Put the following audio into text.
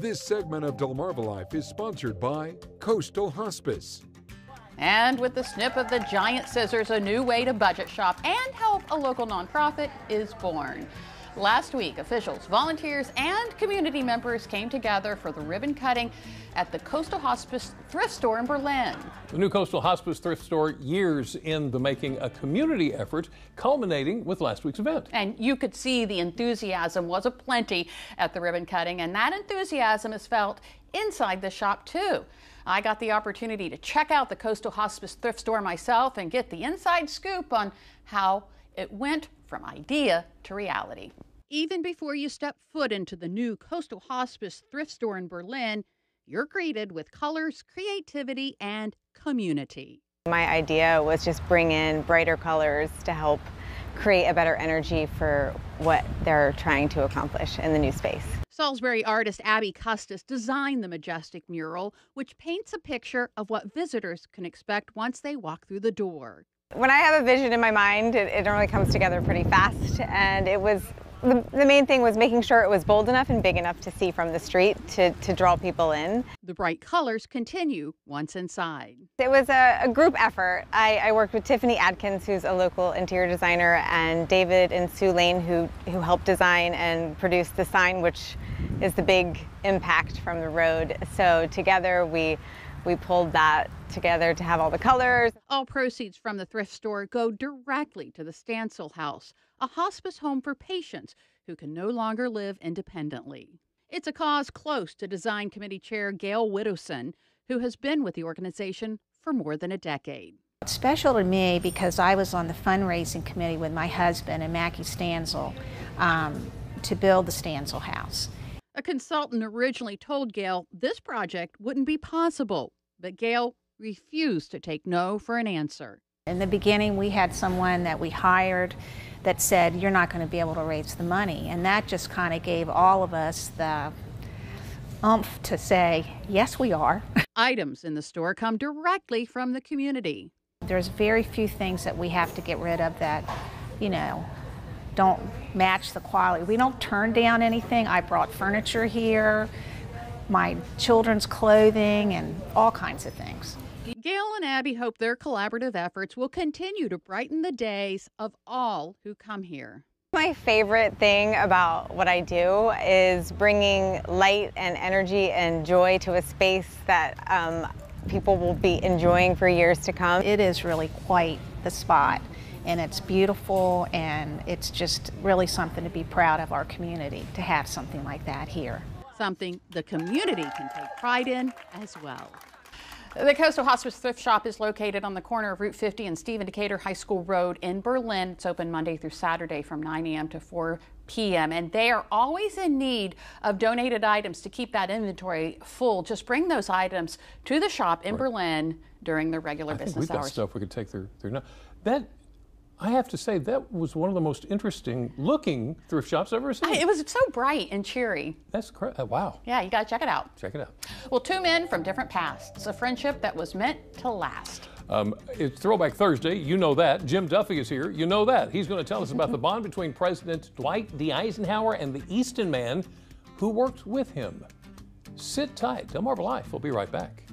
This segment of Delmarva Life is sponsored by Coastal Hospice. And with the snip of the giant scissors, a new way to budget shop and help a local nonprofit is born. Last week, officials, volunteers, and community members came together for the ribbon cutting at the Coastal Hospice Thrift Store in Berlin. The new Coastal Hospice Thrift Store, years in the making, a community effort culminating with last week's event. And you could see the enthusiasm was aplenty at the ribbon cutting, and that enthusiasm is felt inside the shop too. I got the opportunity to check out the Coastal Hospice Thrift Store myself and get the inside scoop on how it went from idea to reality. Even before you step foot into the new Coastal Hospice Thrift Store in Berlin, you're greeted with colors, creativity, and community. My idea was just bring in brighter colors to help create a better energy for what they're trying to accomplish in the new space. Salisbury artist Abby Custis designed the majestic mural, which paints a picture of what visitors can expect once they walk through the door. When I have a vision in my mind, it normally comes together pretty fast, and it was the main thing was making sure it was bold enough and big enough to see from the street to draw people in. The bright colors continue once inside. It was a group effort. I worked with Tiffany Adkins, who's a local interior designer, and David and Sue Lane, who helped design and produce the sign, which is the big impact from the road. So together we pulled that together to have all the colors. All proceeds from the thrift store go directly to the Stansel House, a hospice home for patients who can no longer live independently. It's a cause close to Design Committee Chair Gail Widowson, who has been with the organization for more than a decade. It's special to me because I was on the fundraising committee with my husband and Mackie Stansel to build the Stansel House. A consultant originally told Gail this project wouldn't be possible, but Gail refused to take no for an answer. In the beginning, we had someone that we hired that said, "You're not going to be able to raise the money." And that just kind of gave all of us the oomph to say, yes, we are. Items in the store come directly from the community. There's very few things that we have to get rid of that, don't match the quality. We don't turn down anything. I brought furniture here, my children's clothing, and all kinds of things. Gail and Abby hope their collaborative efforts will continue to brighten the days of all who come here. My favorite thing about what I do is bringing light and energy and joy to a space that people will be enjoying for years to come. It is really quite the spot, and it's beautiful, and it's just really something to be proud of our community to have something like that here. Something the community can take pride in as well. The Coastal Hospice Thrift Shop is located on the corner of Route 50 and Stephen Decatur High School Road in Berlin. It's open Monday through Saturday from 9 a.m. to 4 p.m. And they are always in need of donated items to keep that inventory full. Just bring those items to the shop in Berlin during the regular business hours. We've got stuff we could take there now. I have to say, that was one of the most interesting looking thrift shops I've ever seen. It was so bright and cheery. That's correct. Wow. Yeah, you got to check it out. Check it out. Well, two men from different pasts, a friendship that was meant to last. It's Throwback Thursday. You know that. Jim Duffy is here. You know that. He's going to tell us about the bond between President Dwight D. Eisenhower and the Easton man who worked with him. Sit tight. Delmarva Life. We'll be right back.